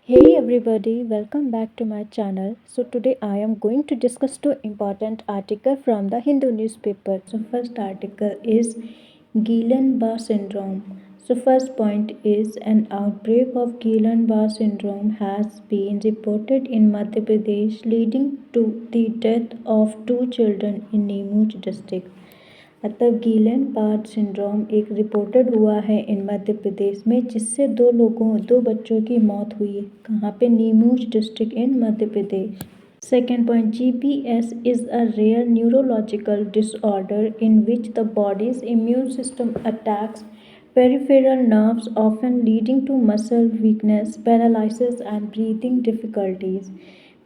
Hey everybody, welcome back to my channel. So today I am going to discuss two important articles from the Hindu newspaper. So first article is Guillain-Barré syndrome. So first point is an outbreak of Guillain-Barré syndrome has been reported in Madhya Pradesh, leading to the death of two children in Neemuch district. मतलब गीलन board syndrome एक reported हुआ है इन मध्य प्रदेश में, जिससे दो बच्चों की मौत हुई है। कहाँ पे? Neemuch district in Madhya Pradesh. Second point, GBS is a rare neurological disorder in which the body's immune system attacks peripheral nerves, often leading to muscle weakness, paralysis and breathing difficulties.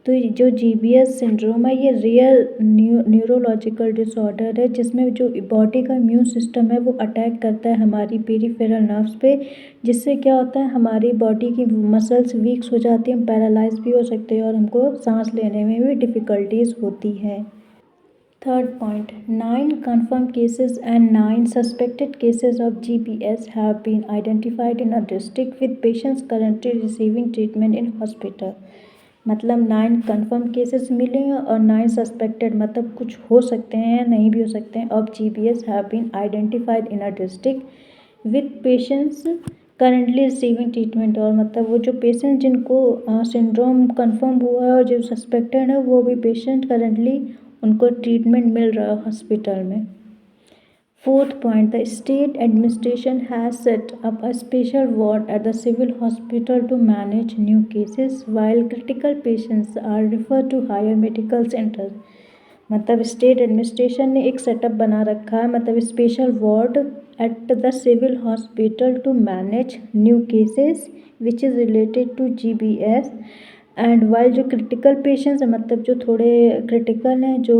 तो जो GBS सिंड्रोम है ये रेयर न्यूरोलॉजिकल डिसऑर्डर है, जिसमें जो body का immune system है वो अटैक करता है हमारी पेरिफेरल नर्व्स पे, जिससे क्या होता है हमारी बॉडी की मसल्स वीक्स हो जाती हैं, पैरालाइज भी हो सकते हैं और हमको सांस लेने में भी डिफ़िकल्टीज होती है। Third point, 9 confirmed cases and 9 suspected cases of GBS have been identified in a district with patients currently receiving treatment in hospital. मतलब 9 confirmed cases मिले हैं और 9 suspected, मतलब कुछ हो सकते हैं या नहीं भी हो सकते हैं, of GBS have been identified in a district with patients currently receiving treatment. और मतलब वो जो पेशेंट जिनको सिंड्रोम कंफर्म हुआ है और जो सस्पेक्टेड है वो भी पेशेंट करंटली उनको ट्रीटमेंट मिल रहा है हॉस्पिटल में। Fourth point, the state administration has set up a special ward at the civil hospital to manage new cases while critical patients are refer to higher medical centre. मतलब state administration ने एक setup बना रखा है, मतलब special ward at the civil hospital to manage new cases which is related to GBS and while जो critical patients हैं, मतलब जो थोड़े क्रिटिकल हैं, जो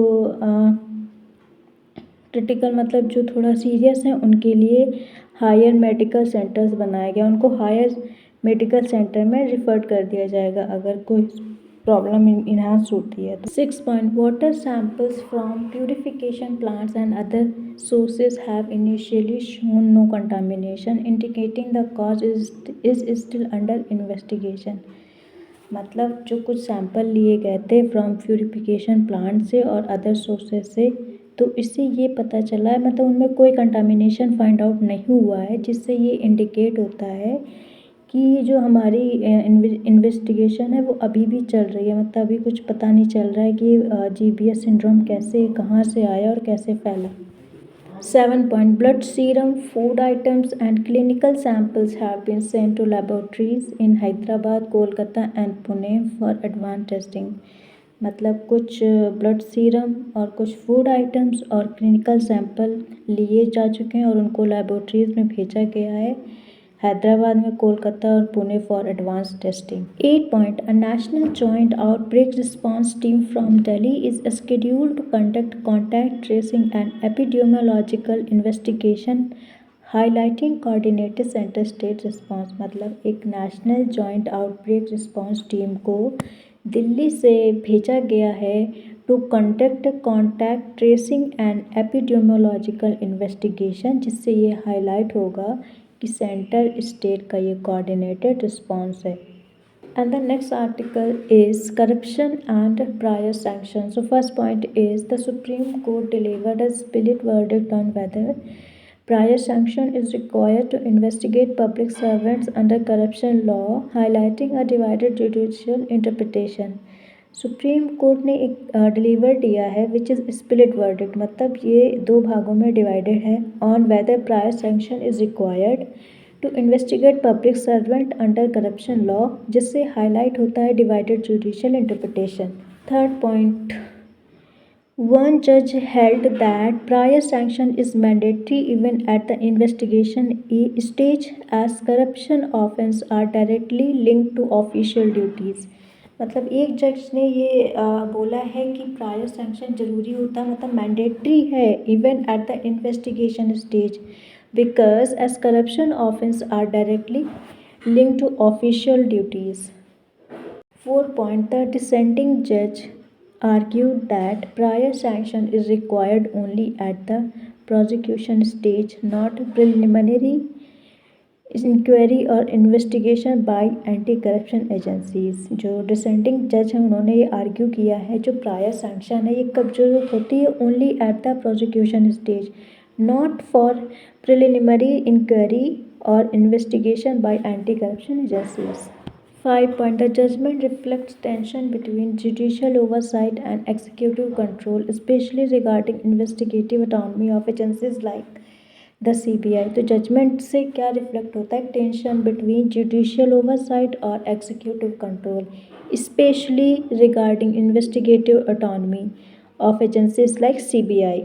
क्रिटिकल मतलब जो थोड़ा सीरियस हैं, उनके लिए हायर मेडिकल सेंटर्स बनाए गए, उनको हायर मेडिकल सेंटर में रिफ़र कर दिया जाएगा अगर कोई प्रॉब्लम इन्हांस होती है तो। 6 point, water samples from purification plants and other sources have initially shown no contamination indicating the cause is still under investigation. मतलब जो कुछ सैंपल लिए गए थे फ्रॉम प्यूरिफिकेशन प्लांट से और अदर सोर्सेज से, तो इससे ये पता चला है, मतलब उनमें कोई कंटामिनेशन फाइंड आउट नहीं हुआ है, जिससे ये इंडिकेट होता है कि जो हमारी इन्वेस्टिगेशन है वो अभी भी चल रही है। मतलब अभी कुछ पता नहीं चल रहा है कि GBS सिंड्रोम कैसे, कहाँ से आया और कैसे फैला। 7 point, blood serum, food items and clinical samples have been sent to laboratories in Hyderabad, Kolkata and Pune for advanced testing. मतलब कुछ ब्लड सीरम और कुछ फूड आइटम्स और क्लिनिकल सैंपल लिए जा चुके हैं और उनको लेबोरेटरीज में भेजा गया है हैदराबाद में, कोलकाता और Pune for advance testing. 8 point, a national joint outbreak response team from Delhi is scheduled to conduct contact tracing and epidemiological investigation highlighting coordinated center state response। मतलब एक national joint outbreak response team को दिल्ली से भेजा गया है to conduct contact tracing and epidemiological investigation, जिससे ये highlight होगा कि सेंटर स्टेट का ये कोऑर्डिनेटेड रिस्पांस है। And the next article is corruption and prior sanctions. So first point is the Supreme Court delivered a split verdict on whether prior sanction is required to investigate public servants under corruption law, highlighting a divided judicial interpretation. Supreme court ने एक deliver दिया है which is split verdict, मतलब ये दो भागों में divided है, on whether prior sanction is required to investigate public servant under corruption law, जिससे हाईलाइट होता है divided judicial interpretation. Third point, one judge held that prior sanction is mandatory even at the investigation stage as corruption offences are directly linked to official duties। मतलब एक जज ने ये बोला है कि प्रायर सैंक्शन ज़रूरी होता है, मतलब मैंडेटरी है even at the investigation stage because as corruption offence are directly link to official duties. 4 point, the dissenting judge argued that prior sanction is required only at the prosecution stage, not preliminary inquiry और investigation by anti corruption agencies. जो dissenting जज हैं उन्होंने ये argue किया है जो prior sanction है ये कब जो होती है only at the prosecution stage, not for preliminary inquiry और investigation by anti corruption agencies. 5 point. The judgment reflects tension between judicial oversight and executive control, especially regarding investigative autonomy of agencies like the CBI। तो judgement से क्या reflect होता है? Tension between judicial oversight और executive control, specially regarding investigative autonomy of agencies like CBI।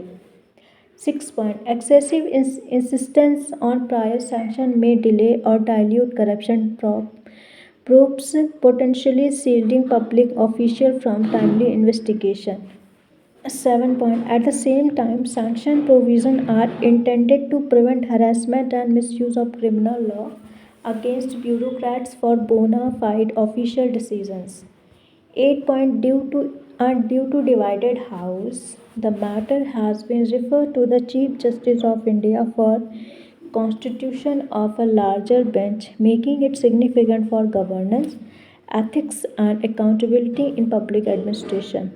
6 point. Excessive insistence on prior sanction may delay or dilute corruption probes, potentially shielding public officials from timely investigation। 7 point. At the same time, sanction provisions are intended to prevent harassment and misuse of criminal law against bureaucrats for bona fide official decisions। 8 point. Due to divided house, the matter has been referred to the Chief Justice of India for constitution of a larger bench, making it significant for governance, ethics and accountability in public administration।